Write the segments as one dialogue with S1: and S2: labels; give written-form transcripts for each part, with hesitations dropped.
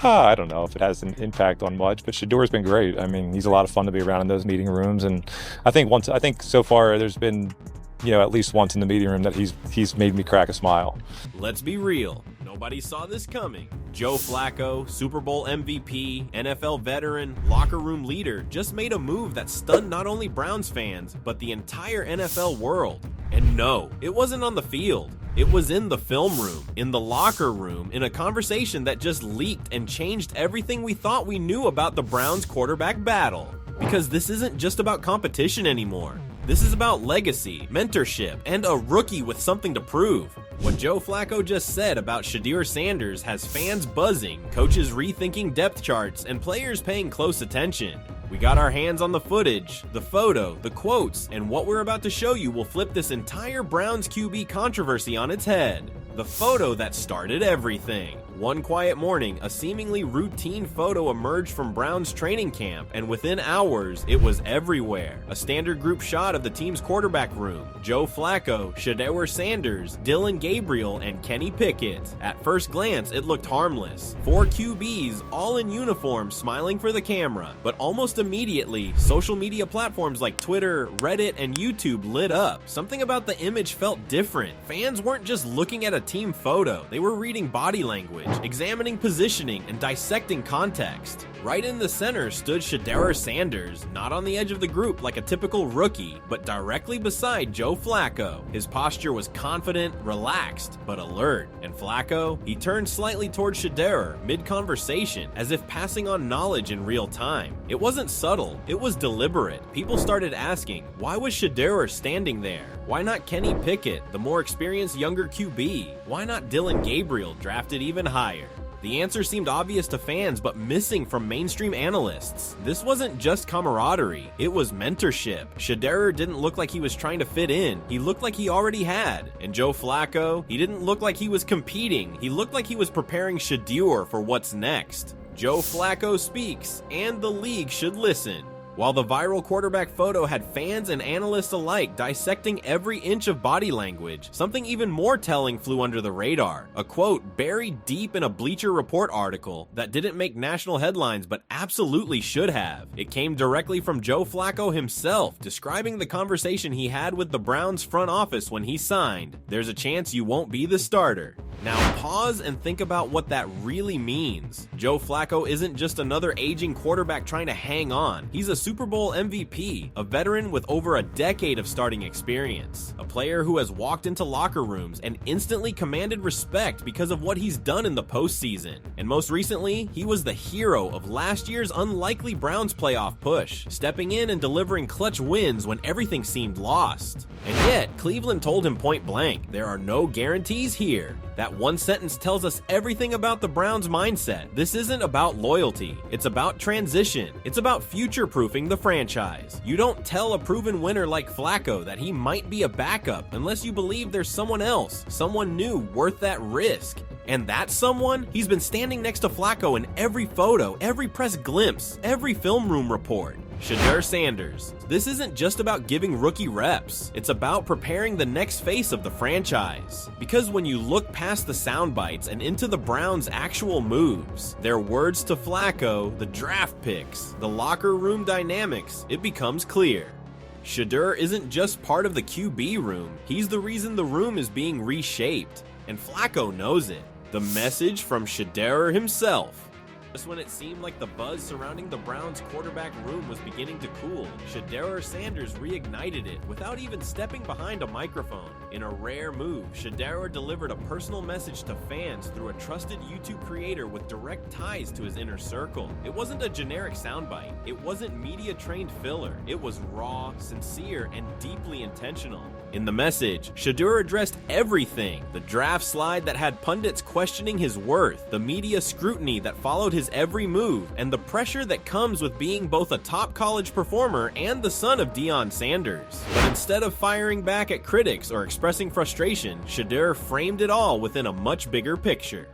S1: I don't know if it has an impact on much, but Shedeur's been great. I mean, he's a lot of fun to be around in those meeting rooms, and I think so far there's been, at least once in the meeting room that he's made me crack a smile.
S2: Let's be real. Nobody saw this coming. Joe Flacco, Super Bowl MVP, NFL veteran, locker room leader, just made a move that stunned not only Browns fans, but the entire NFL world. And no, it wasn't on the field. It was in the film room, in the locker room, in a conversation that just leaked and changed everything we thought we knew about the Browns quarterback battle. Because this isn't just about competition anymore. This is about legacy, mentorship, and a rookie with something to prove. What Joe Flacco just said about Shedeur Sanders has fans buzzing, coaches rethinking depth charts, and players paying close attention. We got our hands on the footage, the photo, the quotes, and what we're about to show you will flip this entire Browns QB controversy on its head. The photo that started everything. One quiet morning, a seemingly routine photo emerged from Browns training camp, and within hours, it was everywhere. A standard group shot of the team's quarterback room. Joe Flacco, Shedeur Sanders, Dylan Gabriel, and Kenny Pickett. At first glance, it looked harmless. 4 QBs, all in uniform, smiling for the camera. But almost immediately, social media platforms like Twitter, Reddit, and YouTube lit up. Something about the image felt different. Fans weren't just looking at a team photo, they were reading body language, examining positioning, and dissecting context. Right in the center stood Shedeur Sanders, not on the edge of the group like a typical rookie, but directly beside Joe Flacco. His posture was confident, relaxed, but alert. And Flacco, he turned slightly towards Shedeur, mid-conversation, as if passing on knowledge in real time. It wasn't subtle, it was deliberate. People started asking, why was Shedeur standing there? Why not Kenny Pickett, the more experienced younger QB? Why not Dylan Gabriel, drafted even higher? The answer seemed obvious to fans, but missing from mainstream analysts. This wasn't just camaraderie, it was mentorship. Shedeur didn't look like he was trying to fit in, he looked like he already had. And Joe Flacco, he didn't look like he was competing, he looked like he was preparing Shedeur for what's next. Joe Flacco speaks, and the league should listen. While the viral quarterback photo had fans and analysts alike dissecting every inch of body language, something even more telling flew under the radar. A quote buried deep in a Bleacher Report article that didn't make national headlines but absolutely should have. It came directly from Joe Flacco himself, describing the conversation he had with the Browns front office when he signed. "There's a chance you won't be the starter." Now pause and think about what that really means. Joe Flacco isn't just another aging quarterback trying to hang on. He's a Super Bowl MVP, a veteran with over a decade of starting experience, a player who has walked into locker rooms and instantly commanded respect because of what he's done in the postseason. And most recently, he was the hero of last year's unlikely Browns playoff push, stepping in and delivering clutch wins when everything seemed lost. And yet, Cleveland told him point blank, there are no guarantees here. That one sentence tells us everything about the Browns' mindset. This isn't about loyalty. It's about transition. It's about future-proofing the franchise. You don't tell a proven winner like Flacco that he might be a backup unless you believe there's someone else, someone new worth that risk. And that someone, he's been standing next to Flacco in every photo, every press glimpse, every film room report. Shedeur Sanders. This isn't just about giving rookie reps. It's about preparing the next face of the franchise. Because when you look past the sound bites and into the Browns' actual moves, their words to Flacco, the draft picks, the locker room dynamics, it becomes clear. Shedeur isn't just part of the QB room. He's the reason the room is being reshaped. And Flacco knows it. The message from Shedeur himself. Just when it seemed like the buzz surrounding the Browns quarterback room was beginning to cool, Shedeur Sanders reignited it without even stepping behind a microphone. In a rare move, Shedeur delivered a personal message to fans through a trusted YouTube creator with direct ties to his inner circle. It wasn't a generic soundbite. It wasn't media-trained filler. It was raw, sincere, and deeply intentional. In the message, Shedeur addressed everything. The draft slide that had pundits questioning his worth, the media scrutiny that followed his every move, and the pressure that comes with being both a top college performer and the son of Deion Sanders. But instead of firing back at critics or expressing frustration, Shedeur framed it all within a much bigger picture.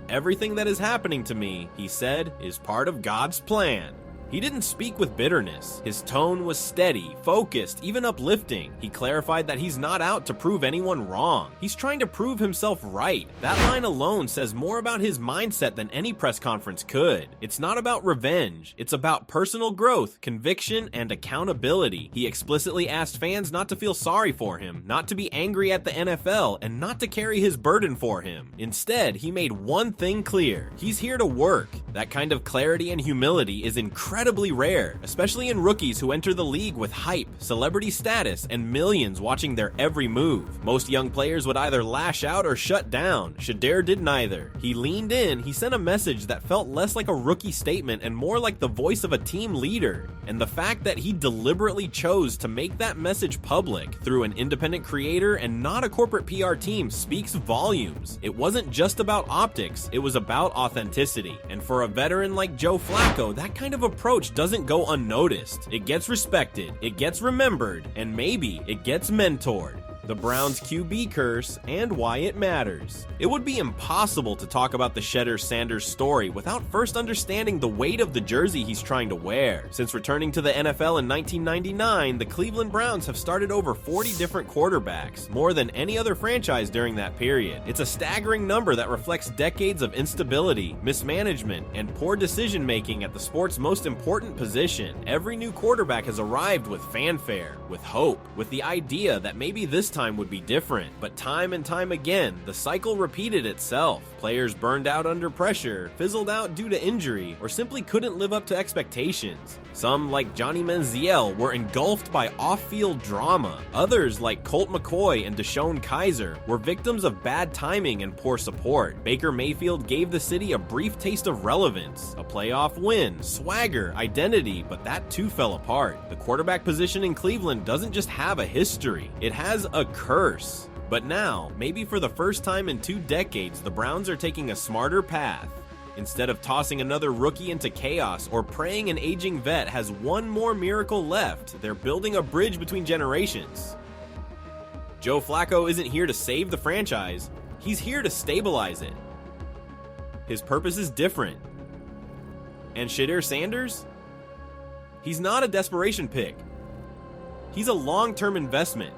S2: Everything that is happening to me, he said, is part of God's plan. He didn't speak with bitterness. His tone was steady, focused, even uplifting. He clarified that he's not out to prove anyone wrong. He's trying to prove himself right. That line alone says more about his mindset than any press conference could. It's not about revenge. It's about personal growth, conviction, and accountability. He explicitly asked fans not to feel sorry for him, not to be angry at the NFL, and not to carry his burden for him. Instead, he made one thing clear. He's here to work. That kind of clarity and humility is incredibly rare, especially in rookies who enter the league with hype, celebrity status, and millions watching their every move. Most young players would either lash out or shut down. Shedeur did neither. He leaned in, he sent a message that felt less like a rookie statement and more like the voice of a team leader. And the fact that he deliberately chose to make that message public through an independent creator and not a corporate PR team speaks volumes. It wasn't just about optics, it was about authenticity. And for a veteran like Joe Flacco, that kind of approach doesn't go unnoticed. It gets respected, it gets remembered, and maybe it gets mentored. The Browns' QB curse, and why it matters. It would be impossible to talk about the Shedeur Sanders story without first understanding the weight of the jersey he's trying to wear. Since returning to the NFL in 1999, the Cleveland Browns have started over 40 different quarterbacks, more than any other franchise during that period. It's a staggering number that reflects decades of instability, mismanagement, and poor decision-making at the sport's most important position. Every new quarterback has arrived with fanfare, with hope, with the idea that maybe this time would be different, but time and time again, the cycle repeated itself. Players burned out under pressure, fizzled out due to injury, or simply couldn't live up to expectations. Some, like Johnny Manziel, were engulfed by off-field drama. Others, like Colt McCoy and Deshaun Kaiser, were victims of bad timing and poor support. Baker Mayfield gave the city a brief taste of relevance, a playoff win, swagger, identity, but that too fell apart. The quarterback position in Cleveland doesn't just have a history, it has a curse. But now, maybe for the first time in 2 decades, the Browns are taking a smarter path. Instead of tossing another rookie into chaos or praying an aging vet has one more miracle left, they're building a bridge between generations. Joe Flacco isn't here to save the franchise, he's here to stabilize it. His purpose is different. And Shedeur Sanders? He's not a desperation pick. He's a long-term investment.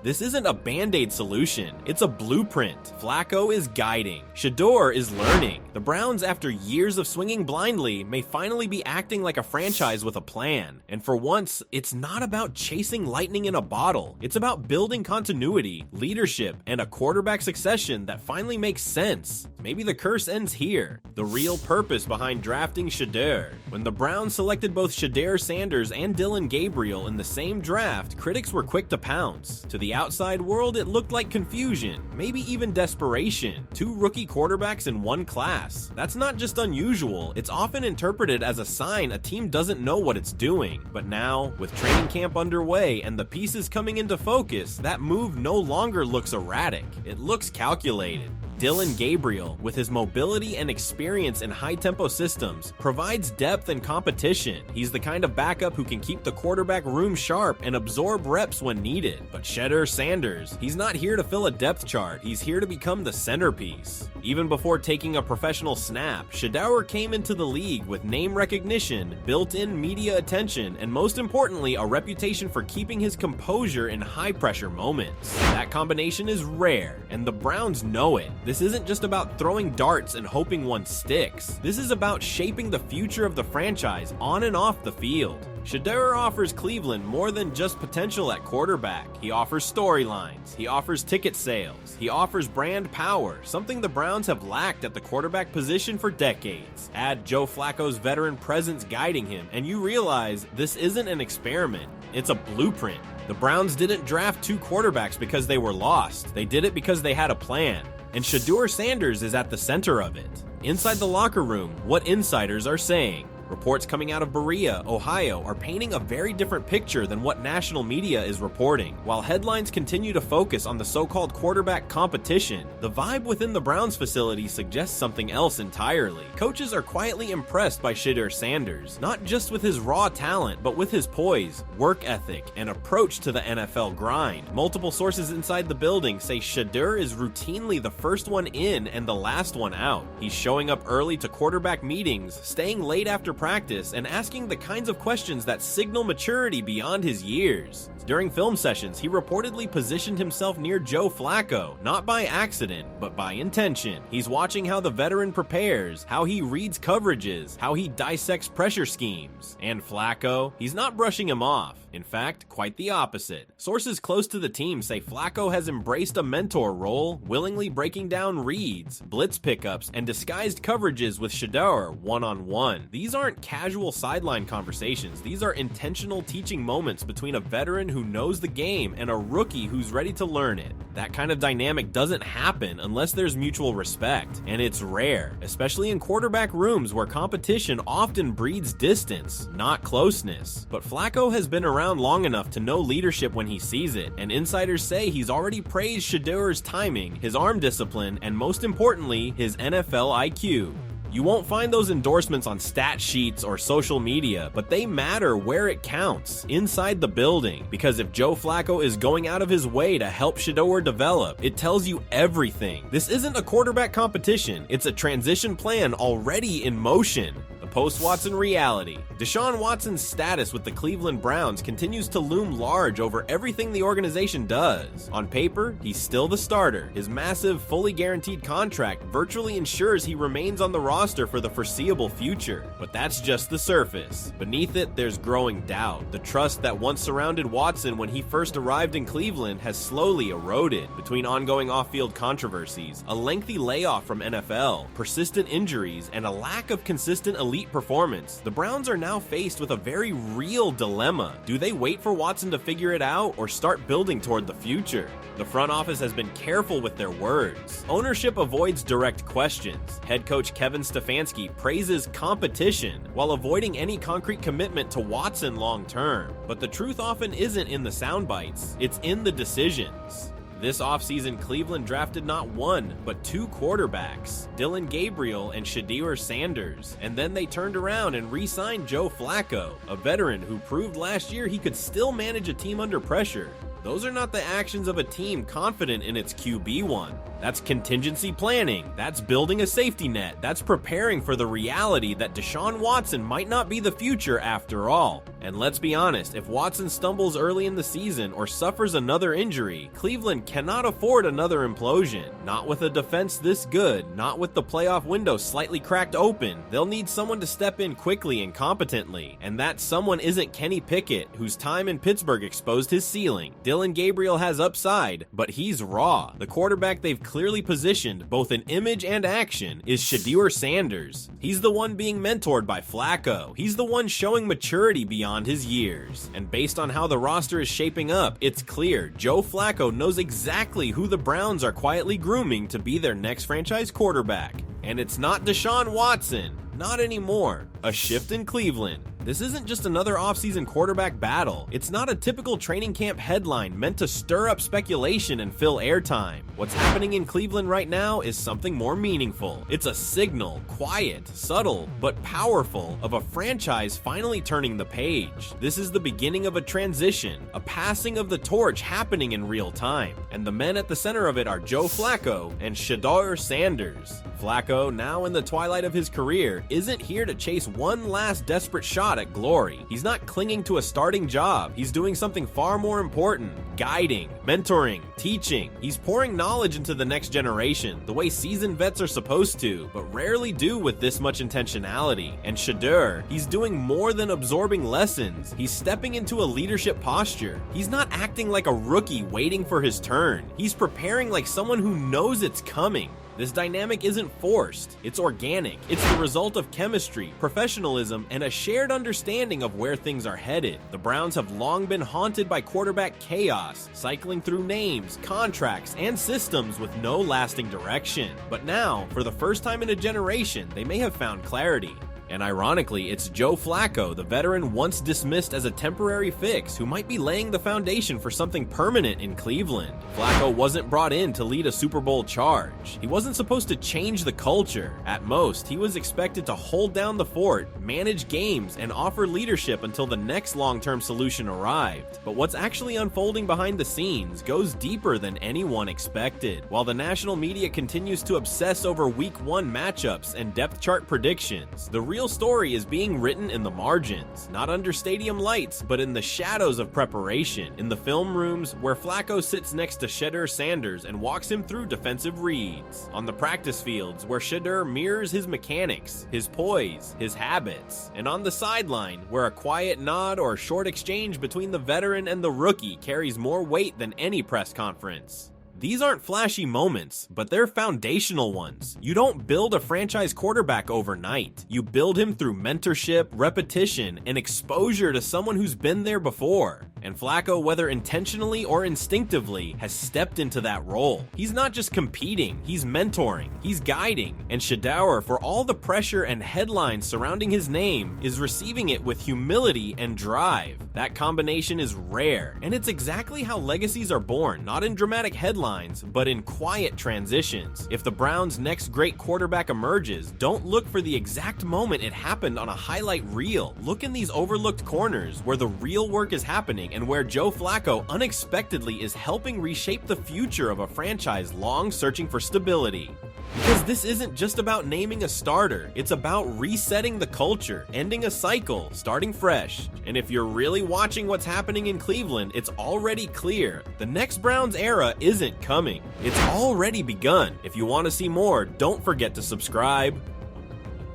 S2: This isn't a band-aid solution, it's a blueprint. Flacco is guiding. Shedeur is learning. The Browns, after years of swinging blindly, may finally be acting like a franchise with a plan. And for once, it's not about chasing lightning in a bottle. It's about building continuity, leadership, and a quarterback succession that finally makes sense. Maybe the curse ends here. The real purpose behind drafting Shedeur. When the Browns selected both Shedeur Sanders and Dillon Gabriel in the same draft, critics were quick to pounce. To the outside world, it looked like confusion, maybe even desperation. 2 rookie quarterbacks in one class. That's not just unusual, it's often interpreted as a sign a team doesn't know what it's doing. But now, with training camp underway and the pieces coming into focus, that move no longer looks erratic. It looks calculated. Dillon Gabriel, with his mobility and experience in high-tempo systems, provides depth and competition. He's the kind of backup who can keep the quarterback room sharp and absorb reps when needed. But Shedeur Sanders, he's not here to fill a depth chart, he's here to become the centerpiece. Even before taking a professional snap, Shedeur came into the league with name recognition, built-in media attention, and most importantly, a reputation for keeping his composure in high-pressure moments. That combination is rare, and the Browns know it. This isn't just about throwing darts and hoping one sticks. This is about shaping the future of the franchise on and off the field. Shedeur offers Cleveland more than just potential at quarterback. He offers storylines, he offers ticket sales, he offers brand power, something the Browns have lacked at the quarterback position for decades. Add Joe Flacco's veteran presence guiding him, and you realize this isn't an experiment, it's a blueprint. The Browns didn't draft 2 quarterbacks because they were lost, they did it because they had a plan. And Shedeur Sanders is at the center of it. Inside the locker room, what insiders are saying. Reports coming out of Berea, Ohio are painting a very different picture than what national media is reporting. While headlines continue to focus on the so-called quarterback competition, the vibe within the Browns facility suggests something else entirely. Coaches are quietly impressed by Shedeur Sanders, not just with his raw talent, but with his poise, work ethic, and approach to the NFL grind. Multiple sources inside the building say Shedeur is routinely the first one in and the last one out. He's showing up early to quarterback meetings, staying late after practice and asking the kinds of questions that signal maturity beyond his years. During film sessions, he reportedly positioned himself near Joe Flacco, not by accident, but by intention. He's watching how the veteran prepares, how he reads coverages, how he dissects pressure schemes. And Flacco, he's not brushing him off. In fact, quite the opposite. Sources close to the team say Flacco has embraced a mentor role, willingly breaking down reads, blitz pickups, and disguised coverages with Shedeur one-on-one. These aren't casual sideline conversations. These are intentional teaching moments between a veteran who knows the game and a rookie who's ready to learn it. That kind of dynamic doesn't happen unless there's mutual respect, and it's rare, especially in quarterback rooms where competition often breeds distance, not closeness. But Flacco has been around long enough to know leadership when he sees it, and insiders say he's already praised Shedeur's timing, his arm discipline, and most importantly, his NFL IQ. You won't find those endorsements on stat sheets or social media, but they matter where it counts, inside the building. Because if Joe Flacco is going out of his way to help Shedeur develop, it tells you everything. This isn't a quarterback competition, it's a transition plan already in motion. Post-Watson reality. Deshaun Watson's status with the Cleveland Browns continues to loom large over everything the organization does. On paper, he's still the starter. His massive, fully guaranteed contract virtually ensures he remains on the roster for the foreseeable future. But that's just the surface. Beneath it, there's growing doubt. The trust that once surrounded Watson when he first arrived in Cleveland has slowly eroded. Between ongoing off-field controversies, a lengthy layoff from NFL, persistent injuries, and a lack of consistent elite performance, the Browns are now faced with a very real dilemma. Do they wait for Watson to figure it out or start building toward the future? The front office has been careful with their words. Ownership avoids direct questions. Head coach Kevin Stefanski praises competition while avoiding any concrete commitment to Watson long term. But the truth often isn't in the sound bites, it's in the decisions. This offseason, Cleveland drafted not one, but two quarterbacks, Dillon Gabriel and Shedeur Sanders, and then they turned around and re-signed Joe Flacco, a veteran who proved last year he could still manage a team under pressure. Those are not the actions of a team confident in its QB1. That's contingency planning. That's building a safety net. That's preparing for the reality that Deshaun Watson might not be the future after all. And let's be honest, if Watson stumbles early in the season or suffers another injury, Cleveland cannot afford another implosion. Not with a defense this good, not with the playoff window slightly cracked open. They'll need someone to step in quickly and competently. And that someone isn't Kenny Pickett, whose time in Pittsburgh exposed his ceiling. Dillon Gabriel has upside, but he's raw. The quarterback they've clearly positioned, both in image and action, is Shedeur Sanders. He's the one being mentored by Flacco. He's the one showing maturity beyond his years. And based on how the roster is shaping up, it's clear Joe Flacco knows exactly who the Browns are quietly grooming to be their next franchise quarterback. And it's not Deshaun Watson. Not anymore. A shift in Cleveland. This isn't just another offseason quarterback battle. It's not a typical training camp headline meant to stir up speculation and fill airtime. What's happening in Cleveland right now is something more meaningful. It's a signal, quiet, subtle, but powerful, of a franchise finally turning the page. This is the beginning of a transition, a passing of the torch happening in real time. And the men at the center of it are Joe Flacco and Shedeur Sanders. Flacco, now in the twilight of his career, isn't here to chase one last desperate shot at glory. He's not clinging to a starting job. He's doing something far more important: guiding, mentoring, teaching. He's pouring knowledge into the next generation, the way seasoned vets are supposed to, but rarely do with this much intentionality. And Shedeur, he's doing more than absorbing lessons. He's stepping into a leadership posture. He's not acting like a rookie waiting for his turn. He's preparing like someone who knows it's coming. This dynamic isn't forced, it's organic. It's the result of chemistry, professionalism, and a shared understanding of where things are headed. The Browns have long been haunted by quarterback chaos, cycling through names, contracts, and systems with no lasting direction. But now, for the first time in a generation, they may have found clarity. And ironically, it's Joe Flacco, the veteran once dismissed as a temporary fix, who might be laying the foundation for something permanent in Cleveland. Flacco wasn't brought in to lead a Super Bowl charge. He wasn't supposed to change the culture. At most, he was expected to hold down the fort, manage games, and offer leadership until the next long-term solution arrived. But what's actually unfolding behind the scenes goes deeper than anyone expected. While the national media continues to obsess over Week 1 matchups and depth chart predictions, the real real story is being written in the margins, not under stadium lights, but in the shadows of preparation, in the film rooms where Flacco sits next to Shedeur Sanders and walks him through defensive reads, on the practice fields where Shedeur mirrors his mechanics, his poise, his habits, and on the sideline where a quiet nod or short exchange between the veteran and the rookie carries more weight than any press conference. These aren't flashy moments, but they're foundational ones. You don't build a franchise quarterback overnight. You build him through mentorship, repetition, and exposure to someone who's been there before. And Flacco, whether intentionally or instinctively, has stepped into that role. He's not just competing, he's mentoring, he's guiding. And Shedeur, for all the pressure and headlines surrounding his name, is receiving it with humility and drive. That combination is rare, and it's exactly how legacies are born, not in dramatic headlines, but in quiet transitions. If the Browns' next great quarterback emerges, don't look for the exact moment it happened on a highlight reel. Look in these overlooked corners where the real work is happening and where Joe Flacco unexpectedly is helping reshape the future of a franchise long searching for stability. Because this isn't just about naming a starter, it's about resetting the culture, ending a cycle, starting fresh. And if you're really watching what's happening in Cleveland, it's already clear. The next Browns era isn't coming. It's already begun. If you want to see more, don't forget to subscribe.